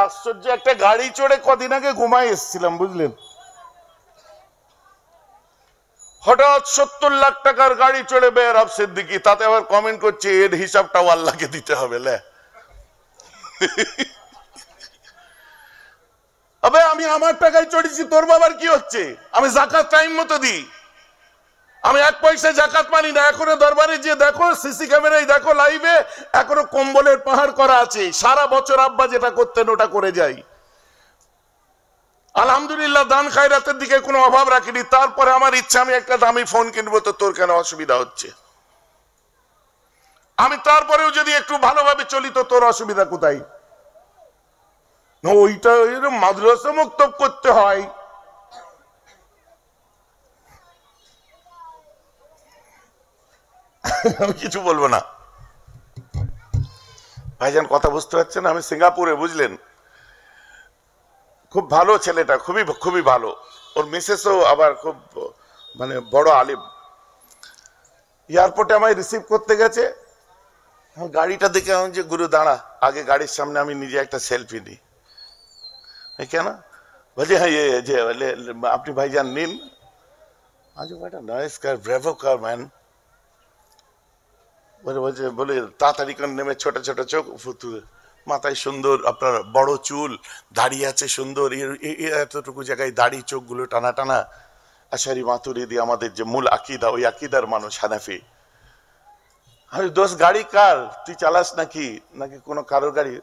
আশ্চর্য একটা গাড়ি চড়ে কদিন আগে ঘুমাই এসেছিলাম বুঝলেন, হঠাৎ 70 লাখ টাকার গাড়ি চড়ে বের হব সিদ্দিকী, তাতে আবার কমেন্ট করছে এর হিসাবটাও আল্লাহকে দিতে হবে। আবে আমি আমার টাকায় চড়েছি, তোর বাবার কি হচ্ছে? আমি যাকাত টাইম মতো দিই, আমি 1 পয়সা যাকাত মানি না। এখনো দরবারে যে দেখো, সিসি ক্যামেরায় দেখো, লাইভে এখনো কম্বলের পাহাড় করা আছে। সারা বছর আব্বা যেটা করতেন ওটা করে যাই। আলহামদুলিল্লাহ, দান খায়রাতের দিকে কোনো অভাব রাখিনি। তারপরে আমার ইচ্ছা আমি একটা দামি ফোন কিনবো, তো তোর কেন অসুবিধা হচ্ছে? আমি তারপরেও যদি একটু ভালোভাবে চলি তো তোর অসুবিধা কোথায়? ওইটা মাদ্রাসা মুক্তব করতে হয়। আমি কিছু বলবো না ভাইজান, কথা বুঝতে পারছেন? আমি সিঙ্গাপুরে, বুঝলেন, খুব ভালো ছেলেটা, খুবই খুবই ভালো। ওর মিসেসও আবার খুব মানে বড় আলিম। এয়ারপোর্টে আমায় রিসিভ করতে গেছে, গাড়িটা দেখে আমি যে গুরু দাঁড়া, আগে গাড়ির সামনে আমি নিজে একটা সেলফি নিই। কেন? বলছে হ্যাঁ যে আপনি ভাইজান নিন। আচ্ছা একটা নাইস কার, ব্রেভো কার ম্যান। বলছে বলে তাড়াতাড়ি করে নেমে, ছোট ছোট চোখ, মাথায় সুন্দর আপনার বড় চুল, দাড়ি আছে সুন্দর, এতটুকু জায়গায় দাড়ি, চোখগুলো টানা টানা। আশারি মাতুরিদি আমাদের যে মূল আকিদা, ওই আকিদার মানুষ, হানাফি। আমি দোস্ত গাড়ি কার, তুই চালাস নাকি নাকি কোনো কারোর গাড়ি?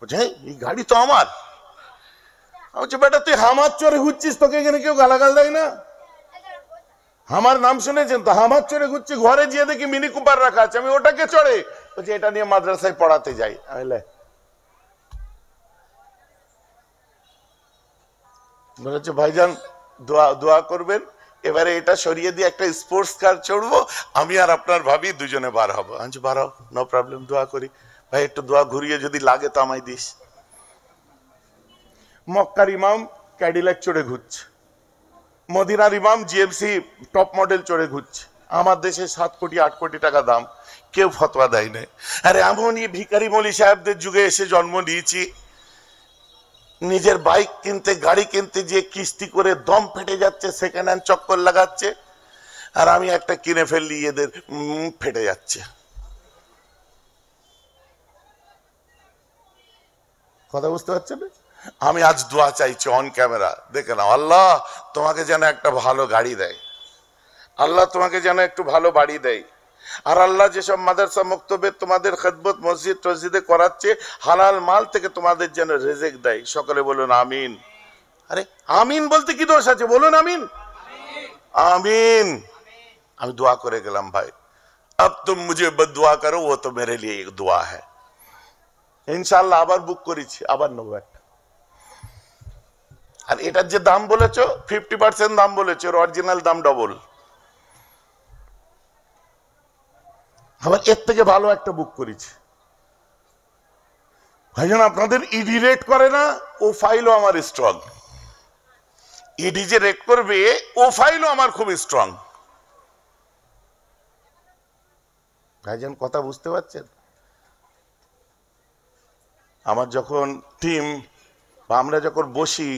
বলছে হ্যাঁ এই গাড়ি তো আমার। আমি বলছি বেটা তুই হামার চড়ে ঘুরছিস, তোকে এখানে কেউ গালাগাল দেয় না? আমার নাম শুনেছেন তো? হামার চড়ে ঘুরছি, ঘরে গিয়ে দেখি মিনি কুপার রাখা আছে, আমি ওটাকে চড়ে বলছি এটা নিয়ে মাদ্রাসায় পড়াতে যাই। বলেছে ভাইজান দোয়া করবেন, এবারে এটা সরিয়ে দিয়ে একটা স্পোর্টস কার চড়বো, আমি আর আপনার ভাবি দুজনে বার হবো। আমি বার হও, নো প্রবলেম, দোয়া করি। ভাই একটু দোয়া ঘুরিয়ে যদি লাগে তো আমায় দিস। মক্কার ইমাম ক্যাডিল্যাক চড়ে ঘুরছে, মদিনার ইমাম জিএমসি টপ মডেল চড়ে ঘুরছে। আমার দেশে 7 কোটি 8 কোটি টাকা দাম, কেউ ফতোয়া দেয় নাই। আরে এমনই ভিখারি মৌলী সাহেবদের যুগে এসে জন্ম নিয়েছি। নিজের বাইক কিনতে, গাড়ি কিনতে যে কিস্তি করে দম ফেটে যাচ্ছে, সেকেন্ড হ্যান্ড চক্কর লাগাচ্ছে, আর আমি একটা কিনে ফেললি এদের ফেটে যাচ্ছে। কথা বুঝতে পারছেন? আমি আজ দোয়া চাইছি অন ক্যামেরা, দেখে নাও, আল্লাহ তোমাকে যেন একটা ভালো গাড়ি দেয়, আল্লাহ তোমাকে যেন একটু ভালো বাড়ি দেয়, আর আল্লাহ যেসব মাদ্রাসা মুক্তবে তোমাদের খেদমত মসজিদ টসজিদে করাচ্ছে, হালাল মাল থেকে তোমাদের যেন রিজিক দেয়। সকলে বলুন আমিন। আরে আমিন বলতে কি দোষ আছে? বলুন আমিন, আমিন। আমি দোয়া করে গেলাম ভাই, अब तुम मुझे बददुआ करो, वो तो मेरे लिए एक दुआ है। ইনশাআল্লাহ আবার বুক করেছি, আবার নেবো একটা। আর এটার যে দাম বলেছো 50% দাম বলেছো, অরিজিনাল দাম ডবল। আবার এর থেকে ভালো একটা বুক করেছি। ভাইজান আপনাদের ইডি রেট করে না, ও ফাইলও আমার স্ট্রং। ইডি যে রেট করবে ও ফাইলও আমার খুব স্ট্রং। ভাইজান কথা বুঝতে পারছেন? আমার যখন টিম বা আমরা যখন বসি,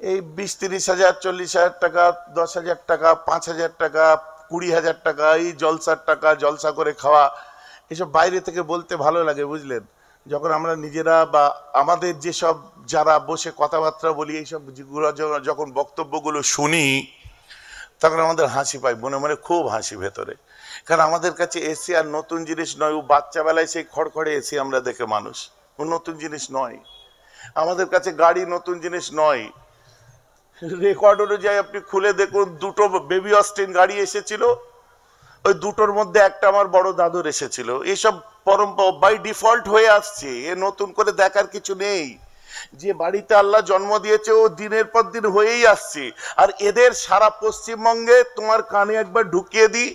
এই 20-30 হাজার, 40 হাজার টাকা, 10 হাজার টাকা, 5 হাজার টাকা, 20 হাজার টাকা, এই জলসার টাকা, জলসা করে খাওয়া, এসব বাইরে থেকে বলতে ভালো লাগে, বুঝলেন। যখন আমরা নিজেরা বা আমাদের যেসব যারা বসে কথাবার্তা বলি, এইসব যখন বক্তব্যগুলো শুনি, তখন আমাদের হাসি পায়, মনে মনে খুব হাসি ভেতরে। কারণ আমাদের কাছে এসি আর নতুন জিনিস নয়। ও বাচ্চাবেলায় সেই খড়খড়ে এসি আমরা দেখে মানুষ, ও নতুন জিনিস নয়। আমাদের কাছে গাড়ি নতুন জিনিস নয়। রেকর্ড অনুযায়ী আপনি খুলে দেখুন, 2টো বেবি অস্টিন গাড়ি এসেছিল, ওই 2টোর মধ্যে একটা আমার বড় দাদুর এসেছিল। এইসব পরম্পরা বাই ডিফল্ট হয়ে আসছে, এ নতুন করে দেখার কিছু নেই। যে বাড়িতে আল্লাহ জন্ম দিয়েছে ও দিনের পর দিন হয়েই আসছে। আর এদের সারা পশ্চিমবঙ্গে তোমার কানে একবার ঢুকিয়ে দিই,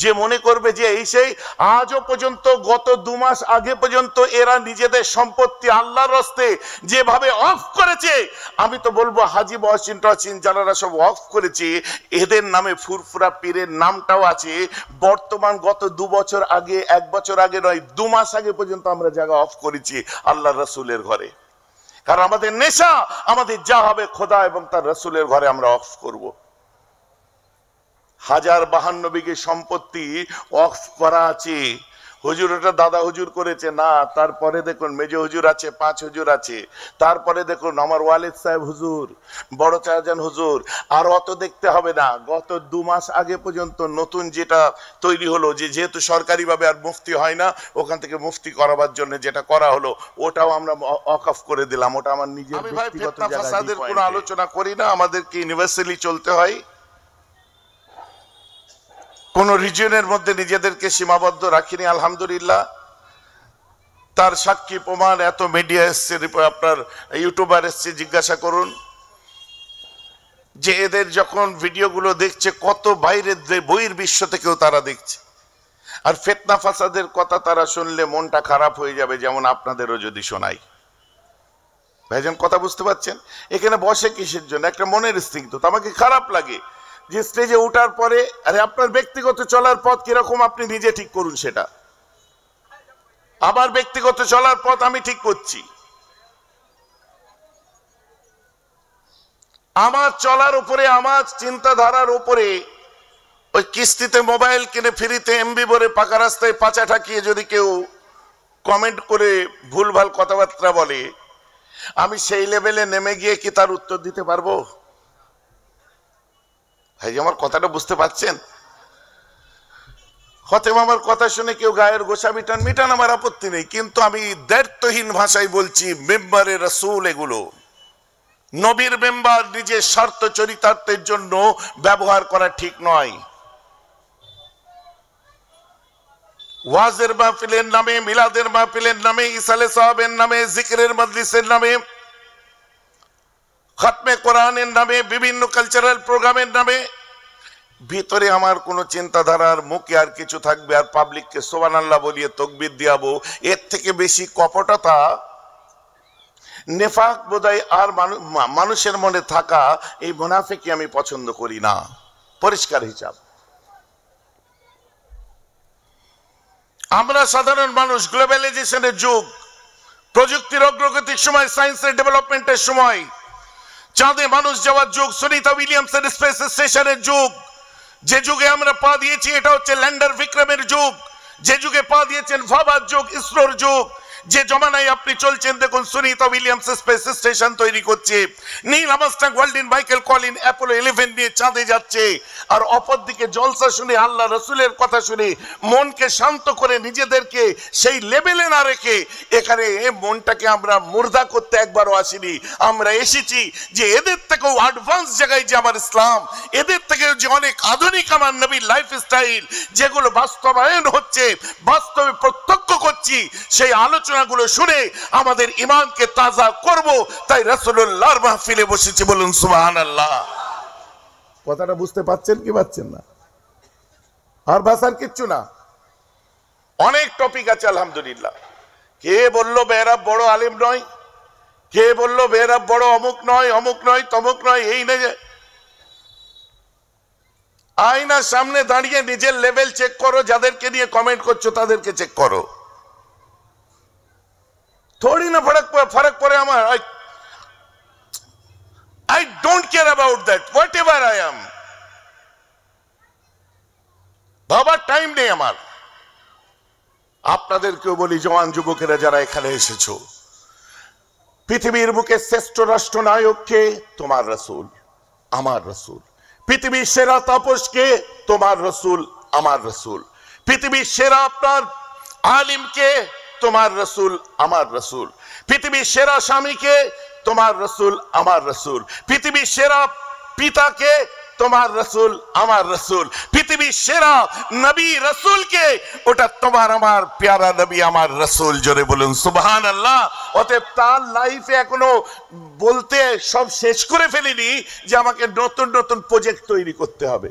যে মনে করবে যে এই সেই, আজও পর্যন্ত গত 2 মাস আগে পর্যন্ত এরা নিজেদের সম্পত্তি আল্লাহর রাস্তে যেভাবে অফ করেছে, আমি তো বলবো হাজি মহসিন টহসিন যারা সব অফ করেছে, এদের নামে ফুরফুরা পীরের নামটাও আছে। বর্তমান গত 2 বছর আগে, 1 বছর আগে নয়, 2 মাস আগে পর্যন্ত আমরা জায়গা অফ করেছি আল্লাহর রাসূলের ঘরে। কারণ আমাদের নেশা, আমাদের যা হবে খোদা এবং তার রাসূলের ঘরে আমরা ওয়াকফ করব। 1052 বিঘে সম্পত্তি ওয়াকফ করা আছে। হুজুর ওটা দাদা হুজুর করেছে না, তারপরে দেখুন মেজ হুজুর আছে, 5 হুজুর আছে, তারপরে দেখুন আমার ওয়ালিদ সাহেব হুজুর, বড় চারজন হুজুর। আর অত দেখতে হবে না, গত 2 মাস আগে পর্যন্ত নতুন যেটা তৈরি হলো, যে যেহেতু সরকারিভাবে আর মুফতি হয় না, ওখান থেকে মুফতি করাবার জন্য যেটা করা হলো, ওটাও আমরা ওয়াকফ করে দিলাম। ওটা আমার নিজের ব্যক্তিগত জায়গায় কোনো আলোচনা করি না, আমাদেরকে ইউনিভার্সালি চলতে হয়। কোন রিজিয়নের মধ্যে নিজেদেরকে সীমাবদ্ধ রাখিনি, আলহামদুলিল্লাহ। তার সাক্ষী প্রমাণ এত মিডিয়া এসছে, আপনার ইউটিউবার এসছে, জিজ্ঞাসা করুন যে এদের যখন ভিডিওগুলো দেখছে কত বাইরের বইয়ের বিশ্ব থেকেও তারা দেখছে। আর ফিতনা ফাসাদের কথা তারা শুনলে মনটা খারাপ হয়ে যাবে, যেমন আপনাদেরও যদি শোনাই। ভাইজান কথা বুঝতে পারছেন? এখানে বসে কিসের জন্য? একটা মনের স্থিতি। আমাকে খারাপ লাগে যে স্টেজে ওঠার পরে, আরে আপনার ব্যক্তিগত চলার পথ কিরকম আপনি নিজে ঠিক করুন সেটা। আমার ব্যক্তিগত চলার পথ আমি ঠিক করছি, আমার চলার উপরে, আমার চিন্তাধারার উপরে ওই কিস্তিতে মোবাইল কিনে ফ্রিতে এমবি ভরে পাকা রাস্তায় পাচা ঠাকিয়ে যদি কেউ কমেন্ট করে ভুলভাল কথাবার্তা বলে, আমি সেই লেভেলে নেমে গিয়ে কি তার উত্তর দিতে পারবো? ভাই আমার কথাটা বুঝতে পারছেন? হতে আমার কথা শুনে কেউ গায়ের গোসা মিটান আমার আপত্তি নেই, কিন্তু আমি দায়িত্বহীন ভাষায় বলছি, মেম্বারে রাসূল এগুলো নবীর মেম্বার নিজের স্বার্থ চরিতার্থের জন্য ব্যবহার করা ঠিক নয়। ওয়াজের মাহফিলের নামে, মিলাদের মাহফিলের নামে, ইসালে সাহাবের নামে, জিকিরের মজলিসের নামে, খতমে কোরআনের নামে, বিভিন্ন কালচারাল প্রোগ্রামের নামে ভিতরে আমার কোনো চিন্তাধারার মুখে আর কিছু থাকবে, আর পাবলিককে সুবহানাল্লাহ বলিয়ে তাকবীর দিয়াবো। এর থেকে বেশি কপটতা, নেফাক বোধহয় আর মানুষের মনে থাকা, এই মুনাফিকি আমি পছন্দ করি না। পরিষ্কার হিসাব। আমরা সাধারণ মানুষ, গ্লোবালাইজেশনের যুগ, প্রযুক্তির অগ্রগতির সময়, সায়েন্সের ডেভেলপমেন্টের সময়, চাঁদে মানুষ যাওয়ার যুগ, সুনিতা উইলিয়ামসের স্পেস স্টেশনের যুগ, যে যুগে আমরা পা দিয়েছি এটা হচ্ছে ল্যান্ডার বিক্রমের যুগ, যে যুগে পা দিয়েছেন ভাবার যুগ, ইসরোর যুগ, যে জমানায় আপনি চলছেন দেখুন সুনিতা উইলিয়ামস স্পেস স্টেশন তৈরি করছে, Neil Armstrong, Aldrin, Michael Collin Apollo 11 নিয়ে চাঁদে যাচ্ছে। আর অপরদিকে জলসা শুনে, আল্লাহ রসুলের কথা শুনে মনকে শান্ত করে নিজেদেরকে সেই লেভেলে না রেখে এখানে মনটাকে আমরা মুর্দা করতে একবারও আসিনি। আমরা এসেছি যে এদের থেকেও অ্যাডভান্স জায়গায় যে আমার ইসলাম, এদের থেকেও যে অনেক আধুনিক আমার নবীর লাইফস্টাইল, যেগুলো বাস্তবায়ন হচ্ছে, বাস্তবে প্রত্যক্ষ করছি, সেই আলোচনাগুলো শুনে আমাদের ঈমানকে তাজা করব। তাই রাসূলুল্লাহর মাহফিলে বসেছি, বলুন সুবহানাল্লাহ। কথাটা বুঝতে পাচ্ছেন কি পাচ্ছেন না? আর ভাষার কিচ্ছু না, অনেক টপিক আছে আলহামদুলিল্লাহ। কে বললো বেহরাব বড় আলেম নয়, কে বললো বেহরাব বড় অমুক নয়, অমুক নয়, তমুক নয়, এই না যে আয়নার সামনে দাঁড়িয়ে নিজের লেভেল চেক করো, যাদেরকে নিয়ে কমেন্ট করছো তাদেরকে চেক করো। थोड़ी ना फर्क पड़े আমার। I don't care about that, whatever I am। বাবার টাইম নেই আমার। আপনাদেরকেও বলি, জওয়ান যুবকেরা যারা এখানে এসেছো, পৃথিবীর বুকে শ্রেষ্ঠ রাষ্ট্রনায়ককে? তোমার রাসূল, আমার রাসূল। পৃথিবীর সেরা তাপসকে? তোমার রাসূল, আমার রাসূল। পৃথিবীর সেরা আপনার আলিমকে? তোমার রাসূল, আমার রাসূল। পৃথিবীর সেরা স্বামীকে? তোমার রাসূল, আমার রাসূল। পৃথিবীর সেরা পিতাকে? তোমার রাসূল, আমার রাসূল। পৃথিবীর সেরা নবী রাসূলকে? ওটা তোমার আমার প্যারা নবী, আমার রাসূল। জোরে বলুন সুবহানাল্লাহ। অতএব তার লাইফে এখনো বলতে সব শেষ করে ফেলিনি যে আমাকে নতুন নতুন প্রজেক্ট তৈরি করতে হবে।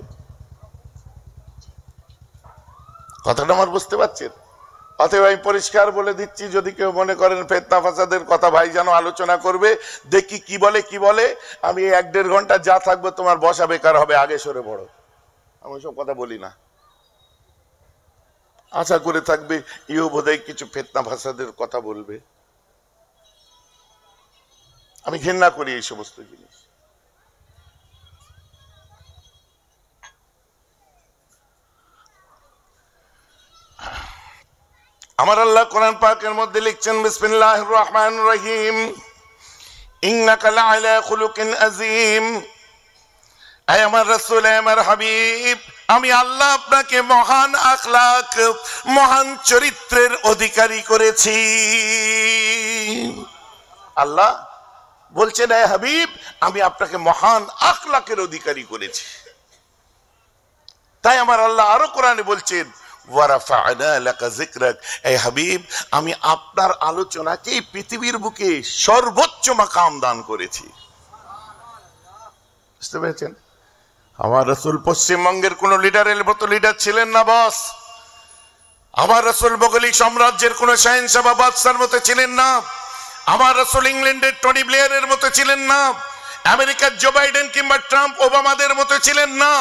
কথাটা আমার বুঝতে পারছেন? অতএব আমি পরিষ্কার বলে দিচ্ছি, যদি কেউ মনে করেন ফিতনা ফাসাদের কথা ভাই যেন আলোচনা করবে, দেখি কি বলে কি বলে। আমি 1-1.5 ঘন্টা যা থাকবো তোমার বসা বেকার হবে, আগে সরে পড়ো। আমি সব কথা বলি না। আশা করে থাকবে ইও বোধহয় কিছু ফিতনা ফাসাদের কথা বলবে। আমি ঘৃণা করি এই সমস্ত জিনিস। আমার আল্লাহ কোরআন পাকের মধ্যে লিখছেন, বিসমিল্লাহির রহমানির রহিম, ইন্নাকা লাআলা খুলুকিন আযীম। আয় আমার রাসূল, আয় আমার হাবিব, আমি আল্লাহ আপনাকে মহান আখলাক, মহান চরিত্রের অধিকারী করেছি। আল্লাহ বলছেন, আয় হাবিব, আমি আপনাকে মহান আখলাকের অধিকারী করেছি। তাই আমার আল্লাহ আরো কোরআনে বলছেন, ওয়ারাফা'না লাকা যিকরাক, এ হাবিব, আমি আপনার আলোচনাকে পৃথিবীর বুকে সর্বোচ্চ মাকাম দান করেছি। বুঝতে পেরেছেন? আমার রাসূল পশ্চিমবঙ্গের কোন লিডারের মতো লিডার ছিলেন না বস। আমার রাসূল ভৌগোলিক সাম্রাজ্যের কোন শাহেনশাহ বা বাদশার মতো ছিলেন না। আমার রাসূল ইংল্যান্ডের টনি ব্লেয়ারের মতো ছিলেন না। আমেরিকার জো বাইডেন কিংবা ট্রাম্প ওবামাদের মতো ছিলেন না।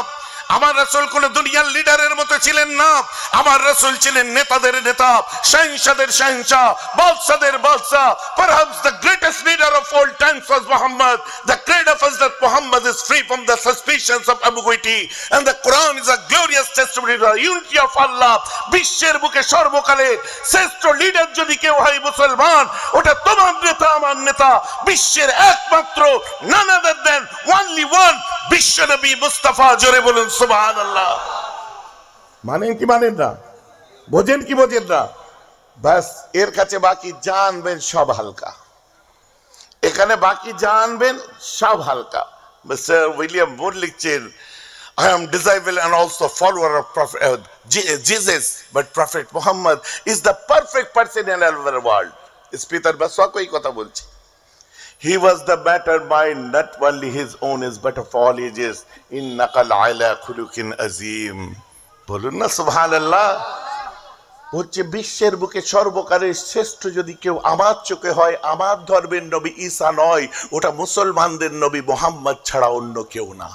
আমার রাসূল কোন দুনিয়ার লিডারের মতো ছিলেন না। আমার রাসূল ছিলেন নেতাদের নেতা, শাহেনশাহদের শাহেনশাহ, বাদশাদের বাদশাহ। Perhaps the greatest leader of all times was Muhammad. The creed of us that Muhammad is free from the suspicions of ambiguity, and the Quran is a glorious testimony to the unity of Allah. বিশ্বের বুকে সর্বকালে শ্রেষ্ঠ leader যদি কেউ হয় মুসলমান, ওটা তোমার নেতা, আমার নেতা, বিশ্বের একমাত্র, none other than only one, বিশ্ব নবী মুস্তাফা। জোরে বলুন সুবহানাল্লাহ। মানেন কি মানেন না? বোঝেন কি বোঝেন না? বাস এর কাছে বাকি জানবেন সব হালকা, এখানে বাকি জানবেন সব হালকা। মিস্টার উইলিয়াম মুর লিখছেন, I am disciple and also follower of Prophet Jesus, but Prophet Muhammad is the perfect person in our world. Is Peter Baswa koi kotha bolche? He was the better mind, not only his own is but of all ages. Innaka la'ala khuluqin azim. বলুন না সুবহানাল্লাহ। হচ্ছে বিশ্বের বুকে সর্বকালের শ্রেষ্ঠ যদি কেউ আমার চোখে হয়, আমার ধর্মের নবী ঈসা নয়, ওটা মুসলমানদের নবী মুহাম্মদ ছাড়া অন্য কেউ না।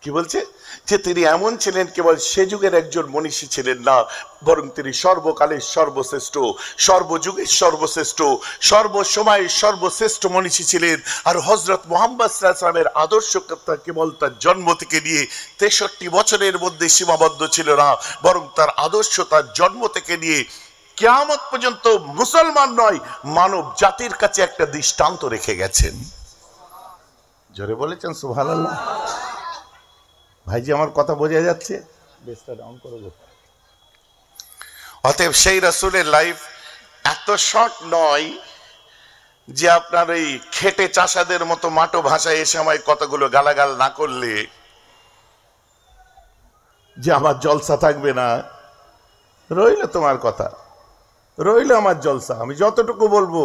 কি বলছে? যে তিনি এমন ছিলেন, কেবল সে যুগের একজন মনীষী ছিলেন না, বরং তিনি সর্বকালের সর্বশ্রেষ্ঠ, সর্বযুগের সর্বশ্রেষ্ঠ, সর্বসময়ের সর্বশ্রেষ্ঠ মনীষী ছিলেন। আর হযরত মুহাম্মদ সাল্লাল্লাহু আলাইহি ওয়াসাল্লামের আদর্শ কেবল তার জন্ম থেকে নিয়ে 63 বছরের মধ্যে সীমাবদ্ধ ছিল না, বরং তার আদর্শ তার জন্ম থেকে নিয়ে কিয়ামত পর্যন্ত মুসলমান নয়, মানব জাতির কাছে একটা দৃষ্টান্ত রেখে গেছেন। জোরে বলেছেন সুবহানাল্লাহ। ভাইজি আমার কথা বোঝা যাচ্ছে? বেসটা ডাউন করে দাও। অতএব সেই রাসূলের লাইফ এত শর্ট নয় যে আপনার ওই খেটে চাষাদের মতো মাটো ভাষায় এসে আমায় কতগুলো গালাগাল না করলে যে আমার জলসা থাকবে না। রইল তোমার কথা, রইল আমার জলসা। আমি যতটুকু বলবো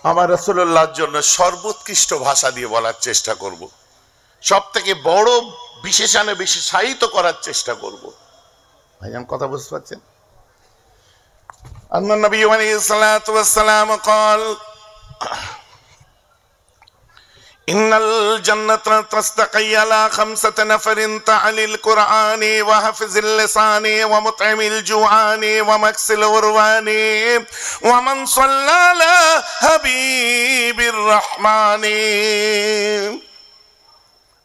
আমার রাসূলুল্লাহর জন্য সর্বোৎকৃষ্ট ভাষা দিয়ে বলার চেষ্টা করব, সব থেকে বড় বিশেষণে বিশেষায়িত করার চেষ্টা করব। ভাইজান কথা বুঝতে পারছেন? আল্লাহর নবী আলাইহিস সালাতু ওয়াস সালাম قال ইন্নাল জান্নাতা তাস্তাকি আলা খামসাতি নাফারিন তা'লিল কুরআনি ওয়া হাফিজিল লিসানি ওয়া মুত'ইমিল জুআনি ওয়া মাকসিল উরওয়ানি ওয়া মান সাল্লালা হাবিবির রহমানি।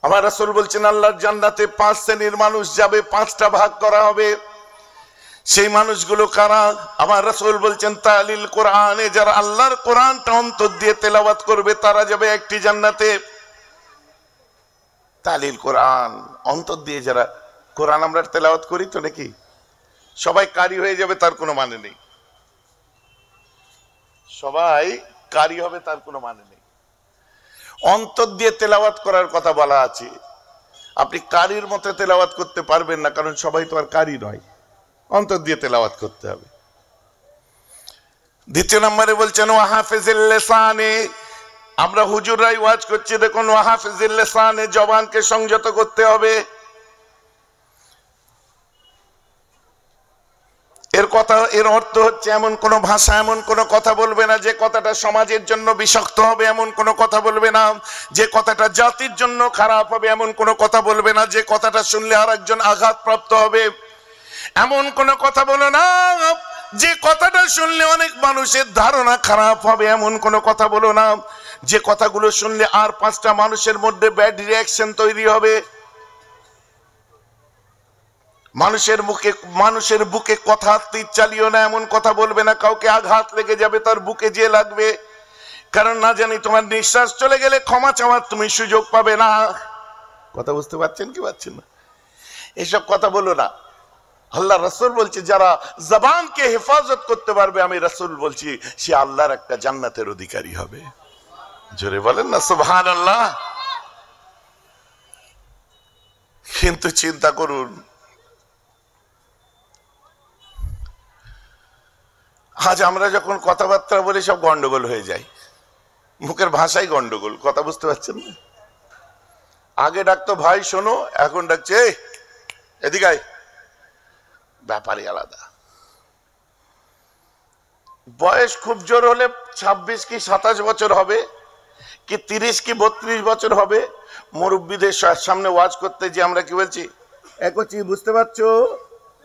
আমার রাসূল বলছেন, আল্লাহর জান্নাতে 5 শ্রেণীর মানুষ যাবে, 5টা ভাগ করা হবে। সেই মানুষগুলো কারা? আমার রাসূল বলছেন, তালিল কোরআনে, যারা আল্লাহর কোরআনটা অন্তর দিয়ে তেলাওয়াত করবে তারা যাবে একটি জান্নাতে। তালিল কোরআন, অন্তর দিয়ে যারা কোরআন আমরা তেলাওয়াত করি তো নাকি, সবাই কারি হয়ে যাবে তার কোনো মানে নেই। সবাই কারি হবে তার কোনো মানে নেই। অন্তর দিয়ে তেলাওয়াত করার কথা বলা আছে। আপনি কারির মতো তেলাওয়াত করতে পারবেন না, কারণ সবাই তো আর কারি নয়। অন্তর দিয়ে তেলাওয়াত করতে হবে। দ্বিতীয় নম্বরে বলছেন ওয়া হাফিজিল লিসানে, আমরা হুজুররাই ওয়াজ করছি, দেখুন ওয়া হাফিজিল লিসানে, জবানকে সংযত করতে হবে। এর অর্থ হচ্ছে এমন কোন ভাষা, এমন কোন কথা বলবে না যে কথাটা সমাজের জন্য বিষাক্ত হবে, এমন কোন কথা বলবে না যে কথাটা জাতির জন্য খারাপ হবে, এমন কোন কথা বলবে না যে কথাটা শুনলে আর একজন আঘাতপ্রাপ্ত হবে, এমন কোন কথা বলো না যে কথাটা শুনলে অনেক মানুষের ধারণা খারাপ হবে এমন কোনো কথা বলো না। যে কথাগুলো শুনলে আর 5টা মানুষের মধ্যে ব্যাড রিঅ্যাকশন তৈরি হবে। মানুষের বুকে কথা তীর চালিও না, এমন কথা বলবে না কাউকে আঘাত লেগে যাবে, তার বুকে যে লাগবে। কারণ না জানি তোমার নিঃশ্বাস চলে গেলে ক্ষমা চাওয়ার তুমি সুযোগ পাবে না। কথা বুঝতে পারছেন কি পারছেন না? এসব কথা বলো না। আল্লাহ রাসূল বলছে যারা জবানকে হেফাজত করতে পারবে, আমি রাসূল বলছি সে আল্লাহর একটা জান্নাতের অধিকারী হবে। জোরে বলেন না সুবহানাল্লাহ। কিন্তু চিন্তা করুন, আজ আমরা যখন কথাবার্তা বলি সব গন্ডগোল হয়ে যায়, মুখের ভাষাই গন্ডগোল। কথা বুঝতে পারছেন না? আগে ডাকতো ভাই শোনো, এখন ডাকছে এই এদিকে আয়। ব্যাপারই আলাদা। বয়স খুব জোর হলে 26 কি 27 বছর হবে, কি 30 কি 32 বছর হবে। মুরব্বীদের সামনে ওয়াজ করতে যে আমরা কি বলছি, এ কোচি বুঝতে পারছো?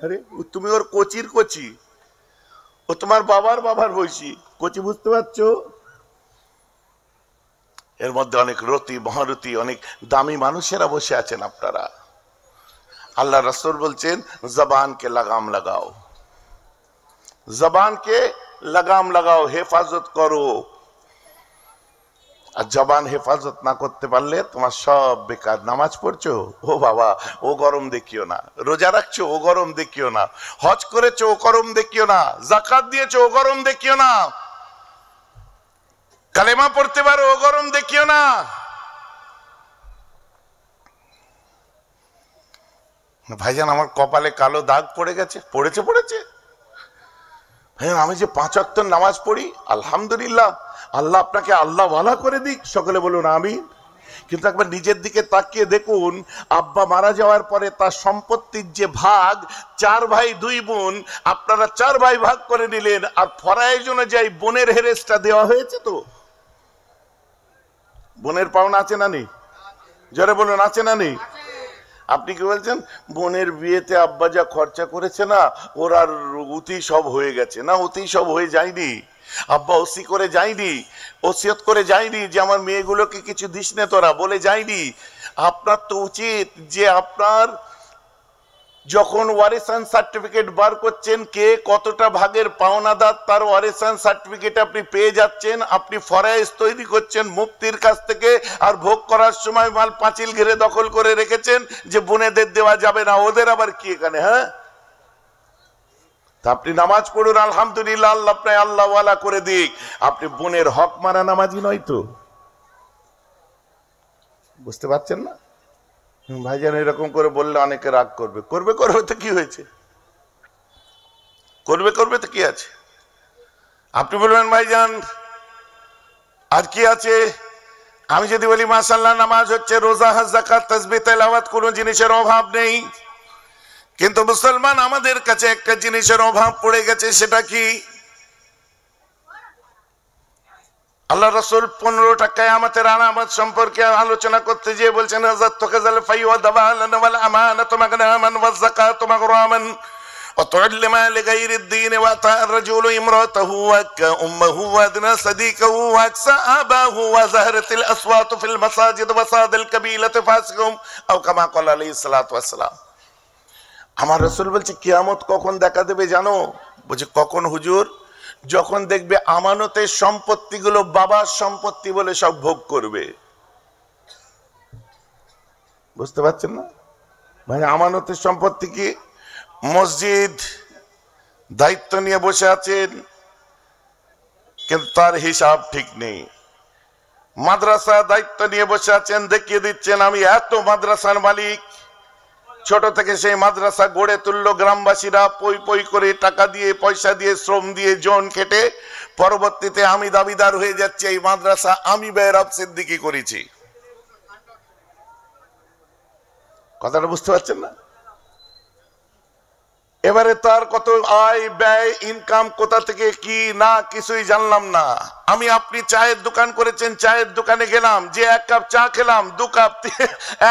আরে তুমি ওর কোচির কোচি, ও তোমার বাবার বয়সী, কোচি বুঝতে পারছো? এর মধ্যে অনেক রতি মহারতি অনেক দামি মানুষেরা বসে আছেন আপনারা। আল্লাহ রাসূল বলছেন জবানকে লাগাম লাগাও, জবানকে লাগাম লাগাও, হেফাজত করো। আর জবান হেফাজত না করতে পারলে তোমার সব বেকার। নামাজ পড়ছো, ও বাবা ও গরম দেখিও না। রোজা রাখছো, ও গরম দেখিও না। হজ করেছো, ও গরম দেখিও না। যাকাত দিয়েছো, ও গরম দেখিও না। কালেমা পড়তে পারো, ও গরম দেখিও না। ভাইজান আমার কপালে কালো দাগ পড়ে গেছে। পড়েছে ভাইজান, আমি যে 5 ওয়াক্ত নামাজ পড়ি, আলহামদুলিল্লাহ, আল্লাহ আপনাকে আল্লাহ ওয়ালা করে দিক। সকলে বলুন আমিন। কিন্তু একবার নিজের দিকে তাকিয়ে দেখুন, আব্বা মারা যাওয়ার পরে তার সম্পত্তির যে ভাগ, 4 ভাই 2 বোন, আপনারা 4 ভাই ভাগ করে নিলেন। আর ফরআইজ অনুযায়ী বোনের হেরেসটা দেওয়া হয়েছে তো? বোনের পাওনা আছে না নেই? জোরে বলুন আছে না নেই? আপনি কি বলছেন বোনের বিয়েতে আব্বা যা খরচা করেছে না, ওর আর অতি সব হয়ে গেছে? না, অতি সব হয়ে যায়নি। আব্বা ওসি করে যায়নি, ওসিয়ত করে যায়নি যে আমার মেয়েগুলোকে কিছু দিস না তোরা, বলে যায়নি। আপনার তো উচিত যে আপনার যখন ওয়ারিসান সার্টিফিকেট বার করছেন, কে কতটা ভাগের পাওনাদার তার ওয়ারিসান সার্টিফিকেট আপনি পেয়ে যাচ্ছেন। আপনি ফরআইজ তৈরি করছেন মুফতির কাছ থেকে, আর ভোগ করার সময় মাল পাঁচিল ঘিরে দখল করে রেখেছেন যে বোনেদের দেওয়া যাবে না। ওদের আবার কি এখানে? হ্যাঁ, তা আপনি নামাজ পড়ুন, আলহামদুলিল্লাহ, আল্লাহ আপনাকে আল্লাহ ওয়ালা করে দিক। আপনি বোনের হক মারা নামাজি নয় তো? বুঝতে পারছেন না? ভাইজান এরকম করে বললে অনেকে রাগ করবে। করবে তো কি হয়েছে? করবে তো কি আছে? আপনি বলবেন ভাইজান আর কি আছে? আমি যদি বলি মাশাআল্লাহ নামাজ হচ্ছে, রোজা, হজ, যাকাত, তাসবিহ, তেলাওয়াত, কোনো জিনিসের অভাব নেই। কিন্তু মুসলমান আমাদের কাছে একটা জিনিসের অভাব পড়ে গেছে, সেটা কি? আল্লাহ রাসূল 15টা কিয়ামতের আলামত সম্পর্কে আলোচনা করতে গিয়ে বলছেন যাতুকাযাল ফাইওয়া দাবালান ওয়াল আমানাতু মাগনামান ওয়াজ যাকাতু মাগরামান ওয়া তুআল্লিমা লিগাইরিদ দীন ওয়া তা'রাজুলু ইমরাতাহু ওয়া উম্মুহু ওয়া আদনা সাদিকাহু ওয়া আকসা আবাহু ওয়া যাহরাতিল আসওয়াতু ফিল মাসাজিদ ওয়া সাদাল কাবিলাতু ফাসিকুম আও কামা ক্বালা আলাইহিস সালাতু ওয়াস সালাম। আমার রাসূল বলছে কিয়ামত কখন দেখা দেবে জানো? বলছে কখন হুজুর? যখন দেখবে আমানতের সম্পত্তিগুলো বাবার সম্পত্তি বলে সব ভোগ করবে। বুঝতে পারছেন না? মানে আমানতের সম্পত্তি কি? মসজিদ দায়িত্ব নিয়ে বসে আছেন কিন্তু তার হিসাব ঠিক নেই। মাদ্রাসা দায়িত্ব নিয়ে বসে আছেন, দেখিয়ে দিচ্ছেন আমি এত মাদ্রাসার মালিক। ছোট থেকে সেই মাদ্রাসা গড়ে তুললো গ্রামবাসীরা, পই পই করে টাকা দিয়ে, পয়সা দিয়ে, শ্রম দিয়ে, জন কেটে। পরবর্তীতে আমি দাবিদার হয়ে যাচ্ছে এই মাদ্রাসা আমি বেহরাব সিদ্দিকী করেছি। কথাটা বুঝতে পারছেন না? এবারে তার কত আয় ব্যয় ইনকাম কোথা থেকে কি না কিছুই জানলাম না। আমি আপনি চায়ের দোকান করেছেন, চায়ের দোকানে গেলাম, যে 1 কাপ চা খেলাম, 2 কাপ,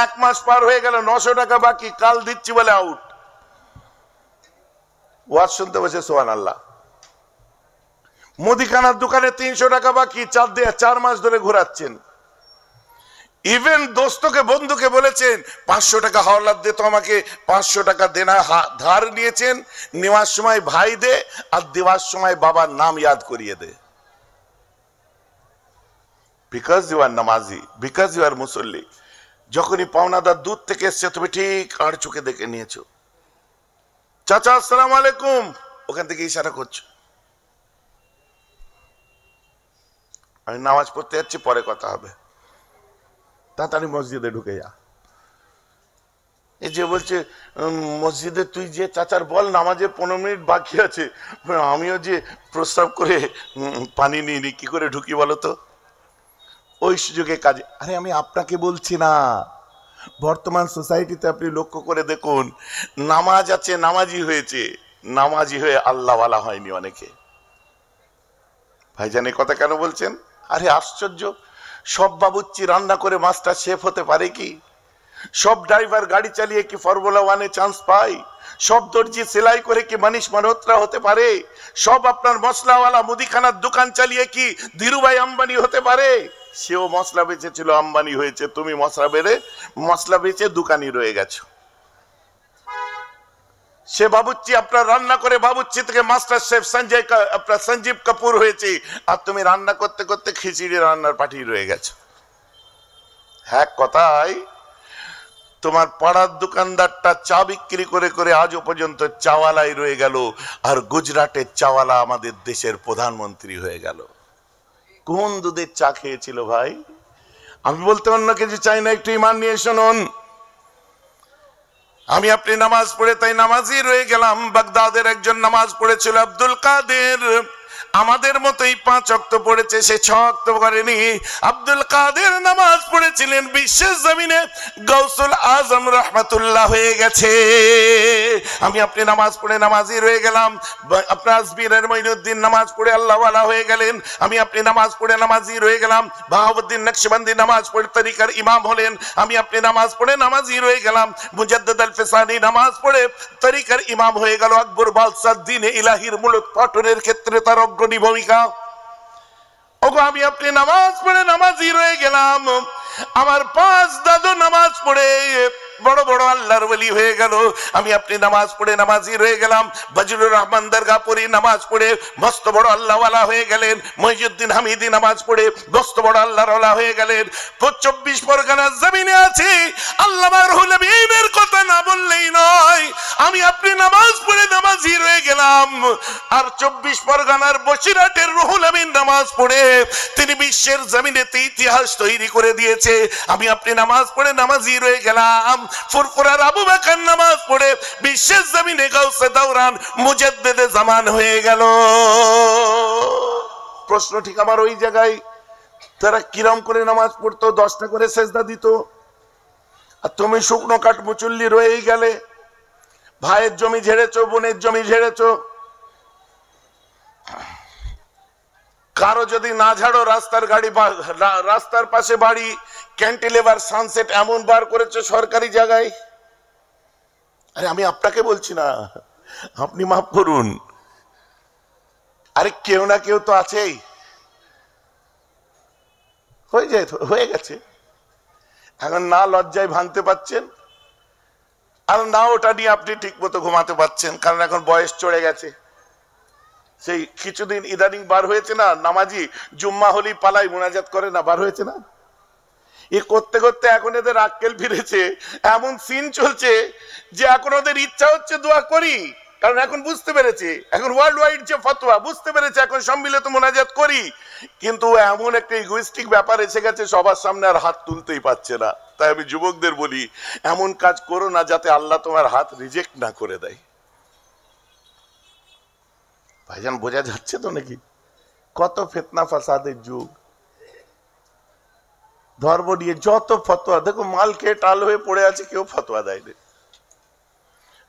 1 মাস পার হয়ে গেল, 900 টাকা বাকি, কাল দিচ্ছি বলে আউট। ওয়াজ শুনতে বসে সুবহানাল্লাহ। মুদিখানার দোকানে 300 টাকা বাকি, 4 মাস ধরে ঘোরাচ্ছেন। ইভেন দোস্তকে বন্ধুকে বলেছেন 500 টাকা হাওলাত দে তো আমাকে, 500 টাকা দেনা ধার নিয়েছেন, নেওয়ার সময় ভাই দে আর দেওয়ার সময় বাবার নাম ইয়াদ করিয়ে দে। বিকজ ইউ আর নামাজি, বিকজ ইউ আর মুসল্লি। যখনই পাওনাদার দূর থেকে এসছে তুমি ঠিক আর চোখে দেখে নিয়েছো, চাচা আসসালামু আলাইকুম, ওখান থেকে ইশারা করছো আমি নামাজ পড়তে যাচ্ছি, পরে কথা হবে, তাড়াতাড়ি মসজিদে ঢুকে যা। এই যে বলছে মসজিদে তুই যে চাচার বল নামাজে 15 মিনিট বাকি আছে, আমিও যে প্রস্রাব করে পানি নিইনি, কি করে ঢুকি বলো তো? ওই সুযোগে কাজে। আরে আমি আপনাকে বলছি না, বর্তমান সোসাইটিতে আপনি লক্ষ্য করে দেখুন, নামাজ আছে নামাজি হয়েছে, নামাজি হয়ে আল্লাহওয়ালা হয়নি অনেকে। ভাইজান এই কথা কেন বলছেন? আরে আশ্চর্য, সব বাবুর্চি রান্না করে মাস্টার শেফ হতে পারে কি? সব ড্রাইভার গাড়ি চালিয়ে কি ফর্মুলা 1-এ চান্স পায়? সব দর্জি সেলাই করে কি মানিশ মালহোত্রা হতে পারে? সব আপনার মশলাওয়ালা মুদিখানার দোকান চালিয়ে কি ধীরুভাই আম্বানি হতে পারে? সেও মশলা বেচেছিল, আম্বানি হয়েছে। তুমি মশলা বেচে দোকানি রয়ে গেছো। সে বাবুর্চি আপনার রান্না করে বাবুর্চি থেকে মাস্টার শেফ সঞ্জীব কাপুর হয়েছে, আর তুমি রান্না করতে করতে খিচুড়ি রান্নার পার্টি রয়ে গেছো। হ্যাঁ, কথাই তোমার পাড়ার দোকানদারটা চা বিক্রি করে করে আজও পর্যন্ত চাওয়ালাই রয়ে গেল, আর গুজরাটের চাওয়ালা আমাদের দেশের প্রধানমন্ত্রী হয়ে গেল। কোন দুধের চা খেয়েছিল ভাই? আমি বলতে অন্য কিছু চাই না, একটু ঈমান নিয়ে শুনুন। আমি আপনি নামাজ পড়ে তাই নামাজি রয়ে গেলাম। বাগদাদের একজন নামাজ পড়েছিল আব্দুল কাদের, আমাদের মতোই 5 ওয়াক্ত পড়েছে, সে 6 ওয়াক্ত করেনি। আব্দুল কাদের নামাজ পড়েছিলেন বিশ্বের জমিনে গৌসুল আজম রাহমাতুল্লাহ হয়ে গেছে। আমি আপনি নামাজ পড়ে নামাজি রয়ে গেলাম। আপনার আজমিরের মঈনুদ্দিন নামাজ পড়ে আল্লাহওয়ালা হয়ে গেলেন। আমি আপনি নামাজ পড়ে নামাজি রয়ে গেলাম। বাহাউদ্দিন নকশবন্দি নামাজ পড়ে তরিকার ইমাম হলেন। আমি আপনি নামাজ পড়ে নামাজি রয়ে গেলাম। মুজাদ্দিদ আল ফিসানি নামাজ পড়ে তরিকার ইমাম হয়ে গেল। আকবর বাদশাহ দ্বীনে ইলাহির মূলত পাঠনের ক্ষেত্রে তার অগ্রণী ভূমিকা। ওগো আমি আপনি নামাজ পড়ে নামাজি রয়ে গেলাম। আমার 5 দাদু নামাজ পড়ে বড় বড় আল্লাহর ওলি হয়ে গেল। আমি আপনি নামাজ পড়ে নামাজি রয়ে গেলাম। বজলুর রহমান দরগাপুরি নামাজ পড়ে মস্ত বড় আল্লাহওয়ালা হয়ে গেলেন। মহিউদ্দিন হামিদি নামাজ পড়ে মস্ত বড় আল্লাহর ওয়ালা হয়ে গেলেন। 24 পরগনার জমিনে আছে, আল্লামা রুহুল আমিনের কথা না বললেই নয়। আমি আপনি নামাজ পড়ে নামাজি রয়ে গেলাম। আর 24 পরগনার বসিরহাটের রুহুল আমিন নামাজ পড়ে তিনি বিশ্বের জমিনেতে ইতিহাস তৈরি করে দিয়েছে। আমি আপনি নামাজ পড়ে নামাজি রয়ে গেলাম। ফুরফুরার আবু বকর নামাজ পড়ে বিশ্বের জমিনে গাউসে দাওরান মুজাদ্দিদে জামান হয়ে গেল। প্রশ্ন ঠিক আমার ওই জায়গায়, তারা কিরম করে নামাজ পড়তো? 10টা করে সেজদা দিত, আর তুমি শুকনো কাঠ মুচুল্লি রয়েই গেলে। ভাইয়ের জমি ঝেড়েছো, বোনের জমি ঝেড়েছো। কারো যদি না ঝাড়ো, রাস্তার পাশে বাড়ি, ক্যান্টিলেভার সানসেট এমন বার করেছে সরকারি জায়গায়। আরে আমি আপনাকে বলছি না, আপনি মাফ করুন। আরে কেউ না কেউ তো আছেই। হয়ে গেছে। এখন না লজ্জায় ভাঙতে পাচ্ছেন, আর না ওটা নিয়ে আপনি ঠিক মতো ঘুমাতে পাচ্ছেন, কারণ এখন বয়স চড়ে গেছে। সেই কিছুদিন ইদানিং বার হয়েছে না, নামাজি জুম্মা হলি পালাই মুনাজাত করে না, বার হয়েছে না? এ করতে করতে এখন এদের আক্কেল ফিরেছে। এমন সিন চলছে যে এখন ওদের ইচ্ছা হচ্ছে দোয়া করি, কারণ এখন বুঝতে পেরেছে, এখন ওয়ার্ল্ড ওয়াইড যে ফতোয়া বুঝতে পেরেছে, এখন সম্মিলিত মুনাজাত করি। কিন্তু এমন একটা ইগোইস্টিক ব্যাপার এসে গেছে, সবার সামনে আর হাত তুলতেই পারছে না। তাই আমি যুবকদের বলি, এমন কাজ করো না যাতে আল্লাহ তোমার হাত রিজেক্ট না করে দেয়। ভাইজান বোঝা যাচ্ছে তো নাকি? কত ফিতনা ফাসাদের যুগ। ধর্ম নিয়ে যত ফতোয়া, দেখো মালকে টাল হয়ে পড়ে আছে, কেউ ফতোয়া দেয়নি।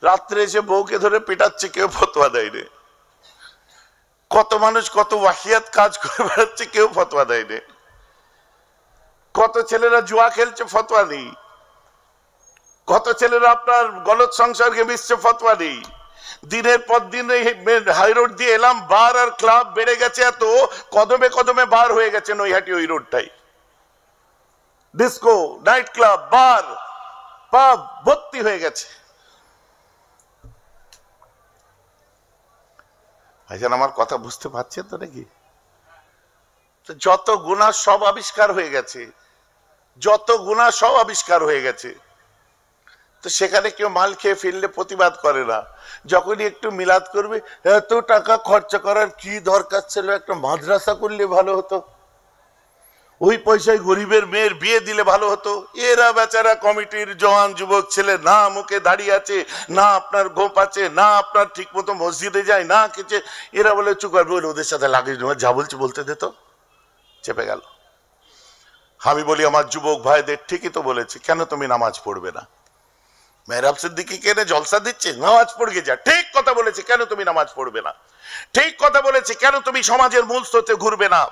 রাত্রে এসে বউকে ধরে পেটাচ্ছে, কেউ ফতোয়া দেয়নি। কত মানুষ কত ওয়াহিয়াত কাজ করে বেড়াচ্ছে, কেউ ফতোয়া দেয়নি। কত ছেলেরা জুয়া খেলছে, ফতোয়া নেই। কত ছেলেরা আপনার গলত সংসর্গে মিশছে, ফতোয়া নেই। দিনের পর দিন হাই রোড দিয়ে এলাম, বার আর ক্লাব বেড়ে গেছে এত, কদমে কদমে বার হয়ে গেছে নৈহাটি ওই রোডটাই। ডিস্কো, নাইট ক্লাব, বার, পাব ভর্তি হয়ে গেছে। ভাইজান আমার কথা বুঝতে পারছেন তো নাকি? যত গুনাহ সব আবিষ্কার হয়ে গেছে, যত গুনাহ সব আবিষ্কার হয়ে গেছে। তো সেখানে কেউ মাল খেয়ে ফিরলে প্রতিবাদ করে না। যখনই একটু মিলাদ করবে, এত টাকা খরচা করার কি দরকার ছিল, একটা মাদ্রাসা করলে ভালো হতো, ওই পয়সায় গরিবের মেয়ের বিয়ে দিলে ভালো হতো। এরা বেচারা কমিটির জওয়ান যুবক ছেলে, না মুখে দাঁড়িয়ে আছে, না আপনার গোপ আছে, না আপনার ঠিক মতো মসজিদে যায়, না কিছু। এরা বলে চুপ করবে, ওদের সাথে লাগিয়ে যা বলছে বলতে দিত, চেপে গেল। আমি বলি আমার যুবক ভাইদের, ঠিকই তো বলেছি, কেন তুমি নামাজ পড়বে না? মেহরাব সিদ্দিকী কেনে জলসা দিচ্ছে, নামাজ পড়ে যা। ঠিক কথা বলেছে, কেন তুমি নামাজ পড়বে না? ঠিক কথা বলেছে, কেন তুমি সমাজের মূল স্রোতে ঘুরবে না?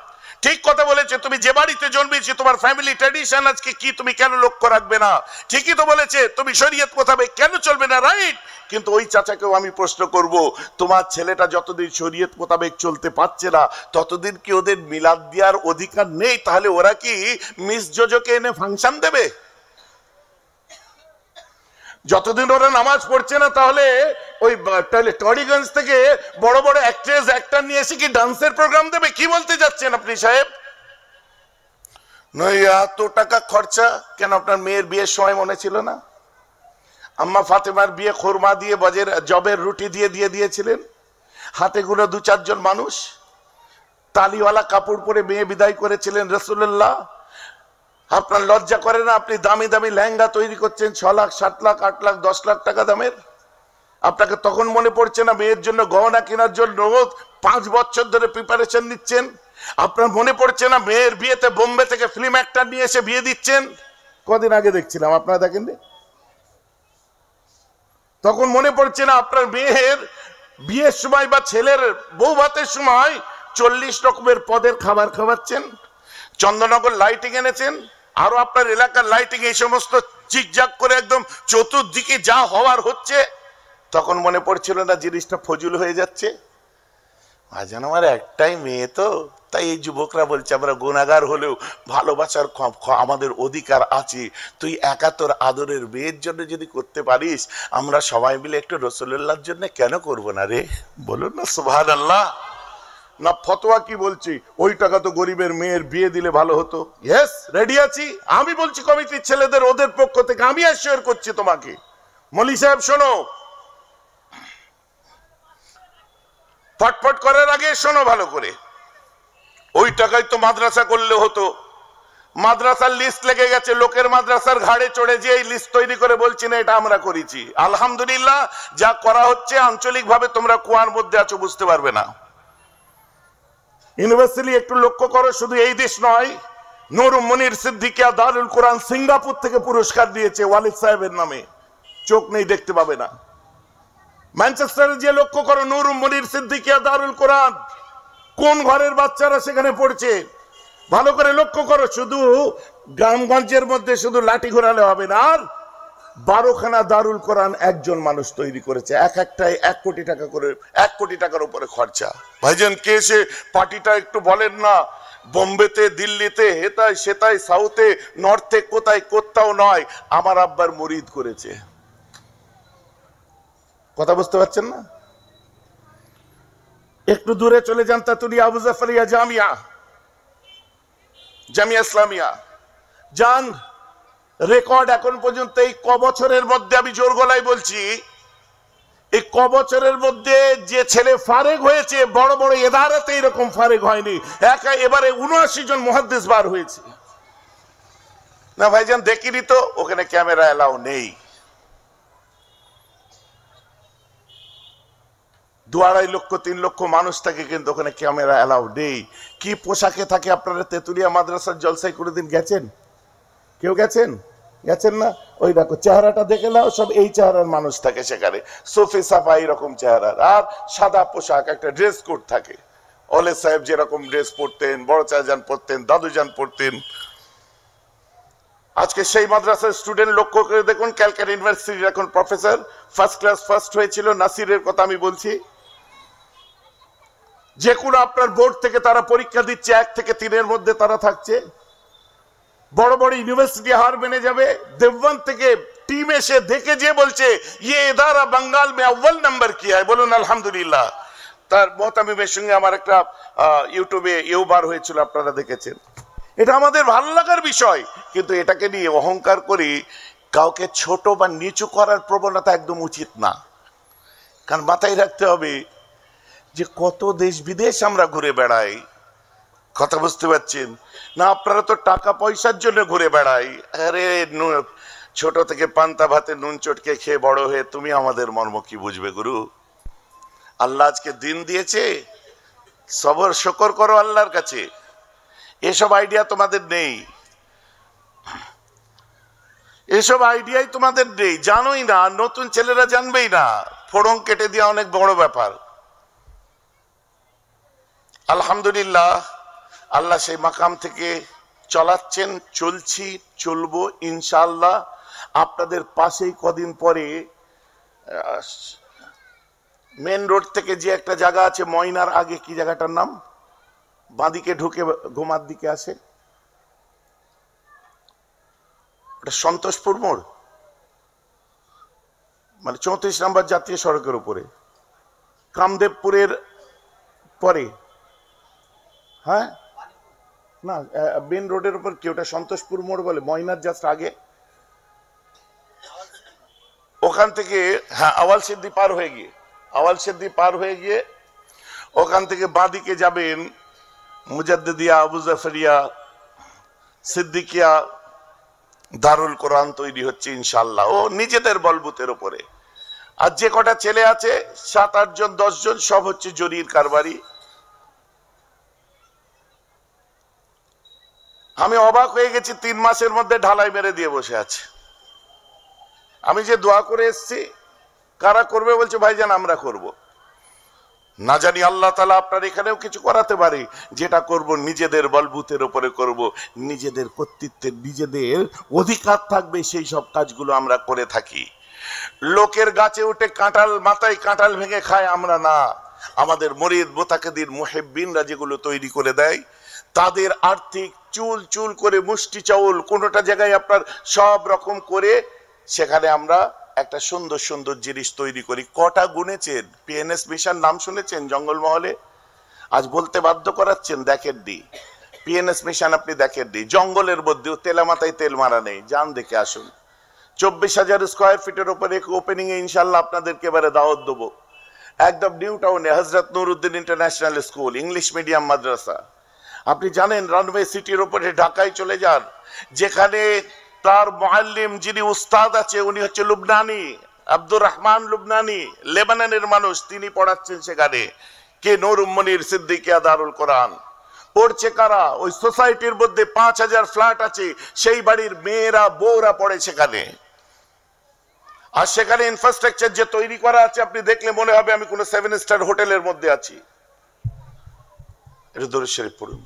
ঠিক কথা বলেছে, তুমি যে বাড়িতে জন্মেছি তোমার ফ্যামিলি ট্র্যাডিশন আজকে কি, তুমি কেন লক্ষ্য রাখবে না? ঠিকই তো বলেছে, তুমি শরীয়ত মোতাবেক কেন চলবে না? রাইট। কিন্তু ওই চাচাকেও আমি প্রশ্ন করব, তোমার ছেলেটা যতদিন শরীয়ত মোতাবেক চলতে পারছে না, ততদিন কি ওদের মিলাদ দেওয়ার অধিকার নেই? তাহলে ওরা কি মিস জোজোকে এনে ফাংশন দেবে? যতদিন ওরা নামাজ পড়ছে না, তাহলে ওই টরিগঞ্জ থেকে বড় বড় অ্যাক্ট্রেস অ্যাক্টর নিয়ে এসে কি ডান্সের প্রোগ্রাম দেবে? কি বলতে যাচ্ছেন আপনি সাহেব? নয় এত টাকা খরচা কেন? আপনার মেয়ের বিয়ের সময় মনে ছিল না? আম্মা ফাতেমার বিয়ে খোরমা দিয়ে, জবের রুটি দিয়ে দিয়েছিলেন। হাতে গুলো 2-4 জন মানুষ, তালিওয়ালা কাপড় পরে মেয়ে বিদায় করেছিলেন রাসূলুল্লাহ। আপনার লজ্জা করে না? আপনি দামি দামি লেহেঙ্গা তৈরি করছেন 6 লাখ, 7 লাখ, 8 লাখ, 10 লাখ টাকা দামের। আপনাকে তখন মনে পড়ছে না মেয়ের জন্য গহনা কেনার জন্য 5 বছর ধরে প্রিপারেশন নিচ্ছেন? আপনার মনে পড়ছে না মেয়ের বিয়েতে বোম্বে থেকে ফিল্ম অ্যাক্টর নিয়ে এসে বিয়ে দিচ্ছেন? কদিন আগে দেখছিলাম, আপনারা দেখেননি? তখন মনে পড়ছে না আপনার মেয়ের বিয়ের সময় বা ছেলের বউ ভাতের সময় 40 রকমের পদের খাবার খাওয়াচ্ছেন? চন্দননগর লাইটিং এনেছেন, আরো আপনার এলাকার লাইটিং, এই সমস্ত জিগজাগ করে একদম চতুর্দিকে যা হওয়ার হচ্ছে। তখন মনে পড়ছিল না জিনিসটা ফজুল হয়ে যাচ্ছে? আজান আমার একটাই মেয়ে তো, তাই এই যুবকরা বলছে আমরা গুনাহগার হলেও ভালোবাসার আমাদের অধিকার আছে। তুই একা তোর আদরের মেয়ের জন্য যদি করতে পারিস, আমরা সবাই মিলে একটু রাসূলুল্লাহর জন্য কেন করব না রে? বলুন না সুবহানাল্লাহ। না ফতোয়া কি বলছি, ওই টাকা তো গরিবের মেয়ের বিয়ে দিলে ভালো হতো। ইয়েস, রেডি আছি। আমি বলছি কমিটির ছেলেদের, ওদের পক্ষ থেকে আমি অ্যাসিওর করছি তোমাকে। মলি সাহেব শোনো, ফটফট করার আগে শোনো ভালো করে। ওই টাকায় তো মাদ্রাসা করলে হতো। মাদ্রাসার লিস্ট লেগে গেছে, লোকের মাদ্রাসার ঘাড়ে চড়ে যে এই লিস্ট তৈরি করে বলছি না এটা আমরা করেছি। আলহামদুলিল্লাহ, যা করা হচ্ছে আঞ্চলিক ভাবে তোমরা কুয়ার মধ্যে আছো, বুঝতে পারবে না। ইউনিভার্সিটি একটু লক্ষ্য করো, শুধু এই দেশ নয়, নূর মুনির সিদ্দিকিয়া দারুল কোরআন সিঙ্গাপুর থেকে পুরস্কার দিয়েছে ওয়ালিদ সাহেবের নামে, চোখ নেই দেখতে পাবে না। ম্যানচেস্টারে যে লক্ষ্য করো, নূর মুনির সিদ্দিকিয়া দারুল কোরআন, কোন ঘরের বাচ্চারা সেখানে পড়ছে ভালো করে লক্ষ্য করো। শুধু গ্রামগঞ্জের মধ্যে শুধু লাঠি ঘোরালে হবে না, আর 12খানা দারুল কোরআন একজন মানুষ তৈরি করেছে, এক একটাই 1 কোটি টাকা করে, 1 কোটি টাকার উপরে খরচা। ভাইজান কে সে পার্টিটা একটু বলেন না? বোম্বেতে, দিল্লিতে, হেতায় সেতায়, সাউথে, নর্থে, কোথায় কোথাও নয়, আমার আব্বার মুরিদ করেছে। কথা বুঝতে পারছেন না? একটু দূরে চলে যান, তাতুলিয়া আবু জাফরিয়া জামিয়া ইসলামিয়া যান, রেকর্ড এখন পর্যন্ত এই ক বছরের মধ্যে, আমি জোর গলায় বলছি, এই ক বছরের মধ্যে যে ছেলে ফারেক হয়েছে, বড় বড় এদারাতে এরকম ফারেক হয়নি। এবারে 79 জন মুহাদ্দিস বার হয়েছে না ভাইজান, দেখিনি তো। ওখানে ক্যামেরা এলাও নেই। 2-2.5 লক্ষ 3 লক্ষ মানুষ থাকে, কিন্তু ওখানে ক্যামেরা এলাও নেই। কি পোশাকে থাকে? আপনারা তেতুলিয়া মাদ্রাসার জলসায় কোনোদিন গেছেন? কেউ গেছেন? গেছেন না? ওই দেখো চেহারাটা দেখে নাও, সব এই চেহারার মানুষ থাকে সেখানে, সুফি সাফা এরকম চেহারার, আর সাদা পোশাক, একটা ড্রেস কোড থাকে। ওলে সাহেব যেরকম ড্রেস পরতেন, বড় চাচাজান পরতেন, দাদুজান পরতেন। আজকে সেই মাদ্রাসার স্টুডেন্ট লক্ষ্য করে দেখুন, ক্যালকাটা ইউনিভার্সিটির এখন প্রফেসর, ফার্স্ট ক্লাস ফার্স্ট হয়েছিল, নাসিরের কথা আমি বলছি। যে কোনো আপনার বোর্ড থেকে তারা পরীক্ষা দিচ্ছে, 1 থেকে 3-এর মধ্যে তারা থাকছে। বড় বড় ইউনিভার্সিটি হার মেনে যাবে। দেববন্দ থেকে টিম এসে দেখে যে বলছে ये इदारा बंगाल में अव्वल नंबर किया है, বলুন আলহামদুলিল্লাহ। তার মোহতামিমের সঙ্গে আমার একটা ইউটিউবে বার হয়েছিল, আপনারা দেখেছেন। এটা আমাদের ভালো লাগার বিষয়, কিন্তু এটাকে নিয়ে অহংকার করি কাউকে ছোট বা নিচু করার প্রবণতা একদম উচিত না। কারণ মাথায় রাখতে হবে যে কত দেশ বিদেশ আমরা ঘুরে বেড়াই, কথা বুঝতে পারছেন না? আপনারা তো টাকা পয়সার জন্য ঘুরে বেড়াই। আরে ছোট থেকে পান্তা ভাতে নুন চটকে খেয়ে বড় হয়ে তুমি আমাদের মর্ম কি বুঝবে গুরু? আল্লাহ আজকে দিন দিয়েছে, সবর শুকর করো আল্লাহর কাছে। এসব আইডিয়া তোমাদের নেই, এসব আইডিয়াই তোমাদের নেই, জানোই না, নতুন ছেলেরা জানবেই না। ফোড়ং কেটে দেওয়া অনেক বড় ব্যাপার। আলহামদুলিল্লাহ, আল্লাহ সেই মাকাম থেকে চলাচ্ছেন, চলছি, চলবো ইনশাআল্লাহ। আপনাদের পাশেই কদিন পরে মেন রোড থেকে যে একটা জায়গা আছে, ময়নার আগে, কি জায়গাটার নাম, বাঁদিকে ঢুকে গোমার দিকে আসে, ওটা সন্তোষপুর মোড়, মানে 34 নম্বর জাতীয় সড়কের উপরে, কামদেবপুরের পরে, হ্যাঁ না মেন রোডের উপর কি, ওটা সন্তোষপুর মোড় বলে, ময়নার জাস্ট আগে। ওখান থেকে হ্যাঁ আওয়াল সিদ্ধি পার হয়ে গিয়ে, আওয়াল সিদ্ধি পার হয়ে গিয়ে ওখান থেকে বাঁদিকে যাবেন, মুজাদ্দিদিয়া, আবু জাফরিয়া, সিদ্দিকিয়া দারুল কোরআন তৈরি হচ্ছে ইনশাআল্লাহ, ও নিজেদের বলবুতের উপরে। আর যে কটা ছেলে আছে 7-8 জন 10 জন, সব হচ্ছে জরির কারবারি। আমি অবাক হয়ে গেছি, 3 মাসের মধ্যে ঢালাই মেরে দিয়ে বসে আছে। আমি যে দোয়া করে এসছি, কারা করবে বলছে ভাইজান আমরা করব। না জানি আল্লাহ তাআলা আপনার এখানেও কিছু করাতে পারে। যেটা করব নিজেদের বলবুতের উপরে করব, নিজেদের কর্তৃত্বের, নিজেদের অধিকার থাকবে, সেই সব কাজগুলো আমরা করে থাকি। লোকের গাছে উঠে কাঁঠাল, মাথায় কাঁঠাল ভেঙে খায় আমরা না। আমাদের মরিদ মোতাকাদির মুহিব্বিনরা যেগুলো তৈরি করে দেয়, তাদের আর্থিক চুল চুল করে মুষ্টি চাউল কোনোটা জায়গায় আপনার সব রকম করে, সেখানে আমরা একটা সুন্দর সুন্দর জিনিস তৈরি করি। কটা গুনেছেন? পিএনএস মিশন নাম শুনেছেন জঙ্গলমহলে? আজ বলতে বাধ্য করাচ্ছেন, দেখেননি পিএনএস মিশন, আপনি দেখেননি। জঙ্গলের মধ্যেও তেলা মাথায় তেল মারা নেই, যান দেখে আসুন। 24,000 স্কোয়ার ফিটের উপরে ওপেনিং এ ইনশাল্লাহ আপনাদেরকে এবারে দাওয়াত দেবো। একদম নিউ টাউনে Hazrat Nuruddin international school, English medium মাদ্রাসা। আপনি জানেন রানওয়ে সিটির উপরে ঢাকায় চলে যান, যেখানে তার মুআল্লিম যিনি উস্তাদ আছে উনি হচ্ছে লুবনানি, আব্দুর রহমান লুবনানি, লেবাননের মানুষ, তিনি পড়াচ্ছেন সেখানে। কে নূর উম্মনির সিদ্দিকিয়া দারুল কোরআন পড়ছে কারা? ওই সোসাইটির মধ্যে 5,000 ফ্ল্যাট আছে, সেই বাড়ির মেয়েরা বউরা পড়ে সেখানে। আর সেখানে ইনফ্রাস্ট্রাকচার যে তৈরি করা আছে, আপনি দেখলে মনে হবে আমি কোনো 7 স্টার হোটেলের মধ্যে আছি। এটা দরুদ শরীফ পড়ুন।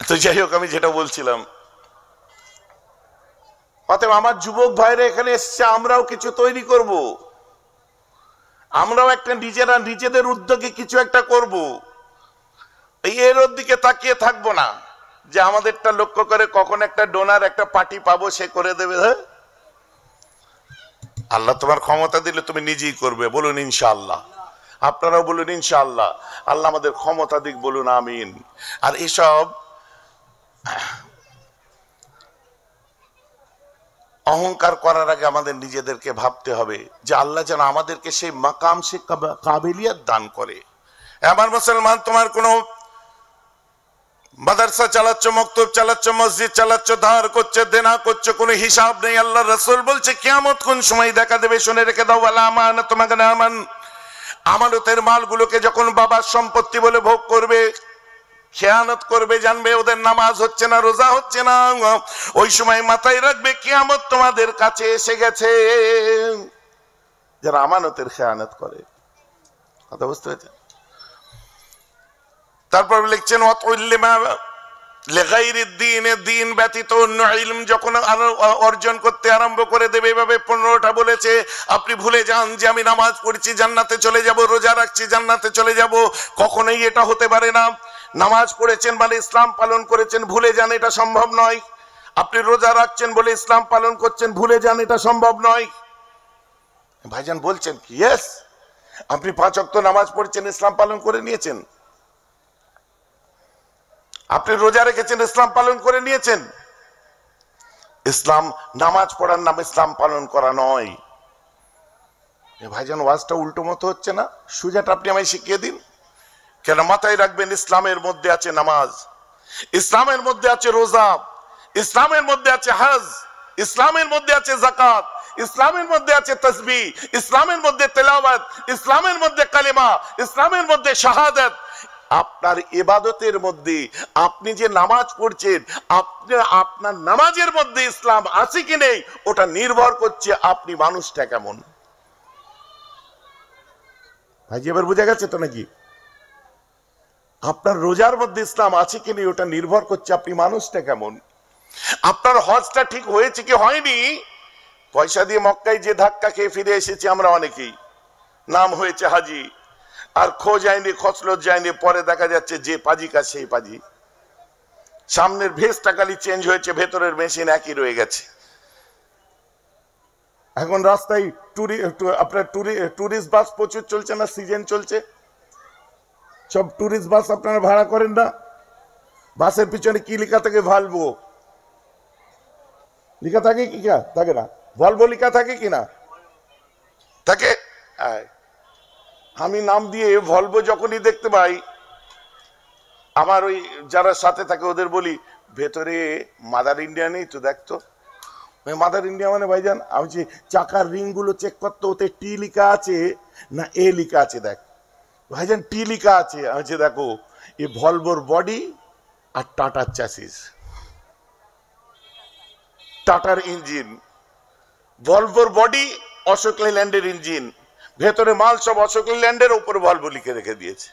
তো যাই হোক, আমি যেটা বলছিলাম, অতএব আমার যুবক ভাইরা এখানে এসছে, আমরাও কিছু তৈরি করব, আমরাও একটা নিজেদের উদ্যোগে কিছু একটা করব। এর দিকে তাকিয়ে থাকবো না যে আমাদেরটা লক্ষ্য করে কখন একটা ডোনার, একটা পার্টি পাবো, সে করে দেবে। হ্যাঁ, আল্লাহ তোমার ক্ষমতা দিলে তুমি নিজেই করবে, বলুন ইনশাআল্লাহ। আপনারাও বলুন ইনশাআল্লাহ। আল্লাহ আমাদের ক্ষমতা দিক, বলুন আমিন। আর এসব অহংকার করার আগে আমাদের নিজেদেরকে ভাবতে হবে যে আল্লাহ যেন আমাদেরকে সেই মাকাম, সে কাবিলিয়ত দান করে। আমার মুসলমান, তোমার কোনো মাদ্রাসা চালাচ্ছ, মক্তব চালাচ্ছ, মসজিদ চালাচ্ছ, ধার করছে, দেনা করছে, কোনো হিসাব নেই। আল্লাহ রাসূল বলছে কিয়ামত কোন সময় দেখা দেবে, শুনে রেখে দাও। ওয়ালা আমানাত মাগনামান, আমানতের মালগুলোকে যখন বাবার সম্পত্তি বলে ভোগ করবে, খেয়ানত করবে, জানবে ওদের নামাজ হচ্ছে না, রোজা হচ্ছে না, ওই সময় মাথায় রাখবে কিয়ামত তোমাদের কাছে এসে গেছে। যারা আমানতের খেয়ানত করে, কথা বুঝতে পেরেছেন? তারপর লিখছেন দিন ব্যতীত অন্য ইলম যখন অর্জন করতে আরম্ভ করে দেবে, এভাবে 15টা বলেছে। আপনি ভুলে যান যে আমি নামাজ পড়ছি জান্নাতে চলে যাব, রোজা রাখছি জান্নাতে চলে যাব, কখনোই এটা হতে পারে না। নামাজ পড়েছেন মানে ইসলাম পালন করেছেন, ভুলে যান এটা সম্ভব নয়। আপনি রোজা রাখছেন বলে ইসলাম পালন করছেন, ভুলে যান এটা সম্ভব নয়। ভাইজান বলছেন কি? ইয়েস, আপনি 5 ওয়াক্ত নামাজ পড়ছেন, ইসলাম পালন করে নিয়েছেন। আপনি রোজা রেখেছেন, ইসলাম পালন করে নিয়েছেন। ইসলাম নামাজ পড়ার নাম ইসলাম পালন করা নয়। ভাইজান ওয়াজটা উল্টো মতো হচ্ছে না? সুজাটা আপনি আমায় শিখিয়ে দিন। কেন? মাথায় রাখবেন, ইসলামের মধ্যে আছে নামাজ, ইসলামের মধ্যে আছে রোজা, ইসলামের মধ্যে আছে হজ, ইসলামের মধ্যে আছে যাকাত, ইসলামের মধ্যে আছে তাসবিহ, ইসলামের মধ্যে তেলাওয়াত, ইসলামের মধ্যে কালেমা, ইসলামের মধ্যে শাহাদাত। আপনার ইবাদতের মধ্যে আপনি যে নামাজ পড়ছেন, আপনার নামাজের মধ্যে ইসলাম আছে কি নেই, ওটা নির্ভর করছে আপনি মানুষটা কেমন। ভাইজি এবার বোঝা গেছে তো নাকি? আপনার রোজার মধ্যে ইসলাম আছে কি নেই ওটা নির্ভর করছে আপনি মানুষটা কেমন। আপনার হজটা ঠিক হয়েছে কি হয়নি, পয়সা দিয়ে মক্কায় যে ধাক্কা খেয়ে ফিরে এসেছি আমরা অনেকেই, নাম হয়েছে হাজি, আর খোঁজ যায়নি, খসলত যায়নি, পরে দেখা যাচ্ছে যে পাজি কাজ সেই পাজি। সামনের ভেসটা খালি চেঞ্জ হয়েছে, ভেতরের মেশিন একই রয়ে গেছে। এখন রাস্তায় আপনার টুরিস্ট বাস প্রচুর চলছে না, সিজন চলছে, সব টুরিস্ট বাস আপনারা ভাড়া করেন না? বাসের পিছনে কি লেখা থাকে? ভলভো লেখা থাকে কি থাকে না? ভলভো লেখা থাকে কি না থাকে? আমি নাম দিয়ে ভলভো যখনই দেখতে পাই, আমার ওই যারা সাথে থাকে ওদের বলি, ভেতরে মাদার ইন্ডিয়া নেই তো, দেখতো। মাদার ইন্ডিয়া মানে ভাইজান, আমি যে চাকার রিং গুলো চেক করতো, ওতে টি লেখা আছে না এ লেখা আছে? দেখ ভাইজান, টি লেখা আছে। আমি দেখো, এই ভলভোর বডি আর টাটার চ্যাসিস, টাটার ইঞ্জিন, ভলভোর বডি অশোক লেল্যান্ডের ইঞ্জিন, ভেতরে মাল সব অশোক লেল্যান্ডের, উপরে ভলভো লিখে রেখে দিয়েছে।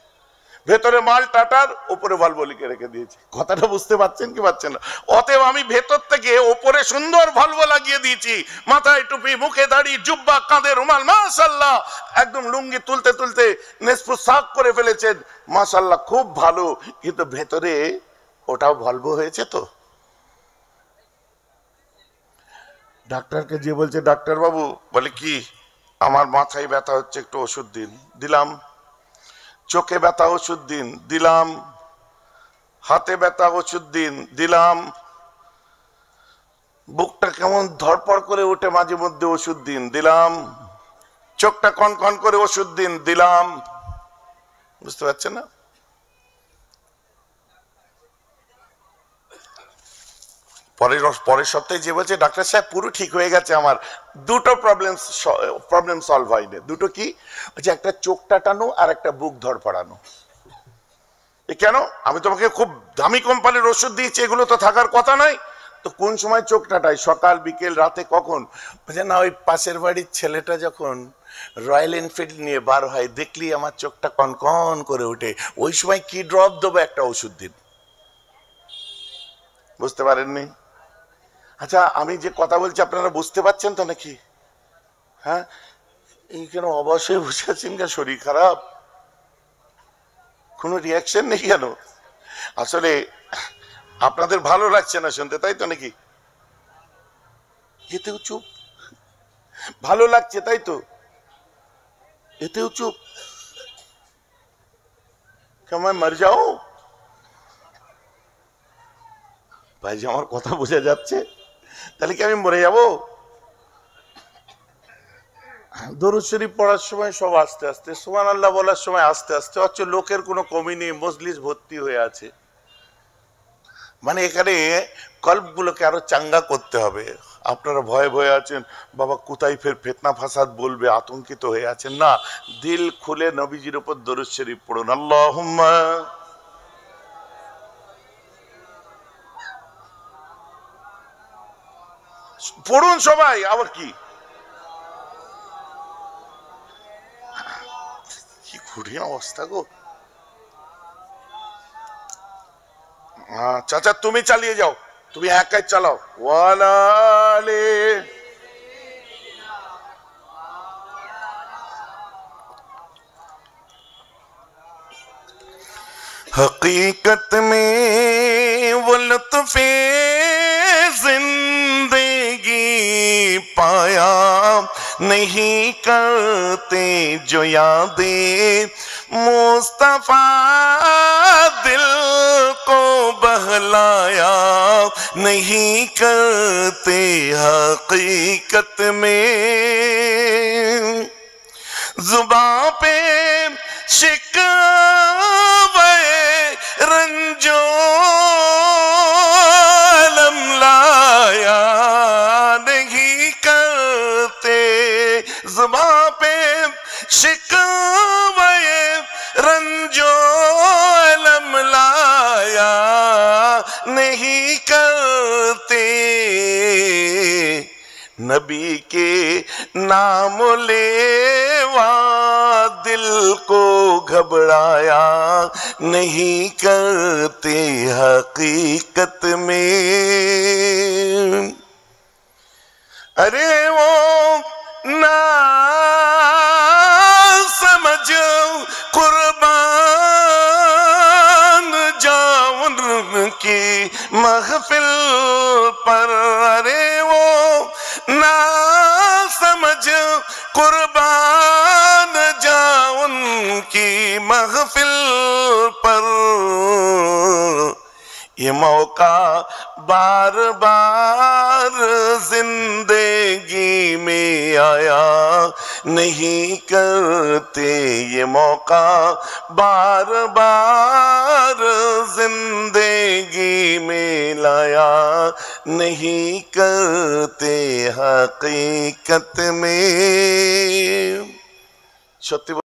ভেতরে মাল টাটার, উপরে ভলভো লিখে রেখে দিয়েছে। কথাটা বুঝতে পারছেন কি পারছেন না? অতএব আমি ভেতর থেকে উপরে সুন্দর ভলভো লাগিয়ে দিয়েছি, মাথায় টুপি, মুখে দাড়ি, জুব্বা, কাঁধে রুমাল, মাশাআল্লাহ, একদম লুঙ্গি তুলতে তুলতে নেসফু সাক করে ফেলেছেন, মাশাআল্লাহ খুব ভালো। কিন্তু ভেতরে ওটাও ভলভো হয়েছে তো। ডাক্তারকে যে বলছে, ডাক্তার বাবু, বলে কি? আমার মাথায় ব্যথা হচ্ছে, একটু ওষুধ দিন। দিলাম। চোখে ব্যথা, ওষুধ দিন। দিলাম। হাতে ব্যথা, ওষুধ দিন। দিলাম। বুকটা কেমন ধড়পড় করে ওঠে মাঝে মধ্যে, ওষুধ দিন। দিলাম। চোখটা কনকন করে, ওষুধ দিন। দিলাম। বুঝতে পারছেন না? পরের সপ্তাহে যে বলছে, ডাক্তার সাহেব পুরো ঠিক হয়ে গেছে, আমার দুটো প্রবলেম সলভ হয়নি। দুটো কি? একটা চোখটা টানো আর একটা বুক ধড়ফড়ানো। কেন? আমি তোমাকে খুব দামি কোম্পানির ওষুধ দিয়েছি, এগুলো তো থাকার কথা নয়। তো কোন সময় চোখটাটাই? সকাল, বিকেল, রাতে, কখন? বলছে না, ওই পাশের বাড়ির ছেলেটা যখন রয়্যাল এনফিল্ড নিয়ে বার হয়, দেখলি আমার চোখটা কনকন করে ওঠে, ওই সময় কি ড্রপ দেবো, একটা ওষুধ দিন। বুঝতে পারেননি? আচ্ছা, আমি যে কথা বলছি আপনারা বুঝতে পারছেন তো নাকি? হ্যাঁ, এই কেন অবশ্যই বসে আছেন? কেন শরীর খারাপ? কোনো রিয়াকশন নেই কেন? আসলে আপনাদের ভালো লাগছে না শুনতে, তাই তো নাকি? এতেও চুপ? ভালো লাগছে তাই তো, এতেও চুপ? কেমন মর যাও ভাই? যে আমার কথা বোঝা যাচ্ছে, তাহলে কি আমি মরে যাবো? দরুদ শরীফ পড়ার সময় সব আস্তে আস্তে, সুবহানাল্লাহ বলার সময় আস্তে আস্তে, অথচ লোকের কোনো কমি নেই, মজলিস ভর্তি হয়ে আছে। মানে এখানে কল্পগুলোকে আরো চাঙ্গা করতে হবে। আপনারা ভয়ে ভয়ে আছেন, বাবা কোথায় ফের ফিতনা ফাসাদ বলবে, আতঙ্কিত হয়ে আছেন। না, দিল খুলে নবীজির উপর দরুদ শরীফ পড়ুন। আল্লাহুম্মা পড়ুন সবাই। আবার কি কি কঠিন অবস্থা গো। চাচা তুমি চালিয়ে যাও, তুমি একাই চালাও। ওয়ালালে حقیقت میں وہ لطف زندگی پایا نہیں کرتے جو یادیں مصطفیٰ دل کو بہلایا نہیں کرتے حقیقت میں زباں پہ شکوے رنجو علم لایا نہیں کرتے زباں پہ شکوے رنجو علم لایا نہیں کرتے نبی کے نام لیوا دل کو گھبرایا نہیں کرتے حقیقت میں ارے وہ نا سمجھ قربان جاؤں ان کی محفل پر ارے وہ نا سمجھ قربان جاؤں ان کی محفل پر یہ موقع بار بار زندگی میں آیا نہیں کرتے یہ موقع بار بار زندگی میں لایا نہیں کرتے حقیقت میں সত্যি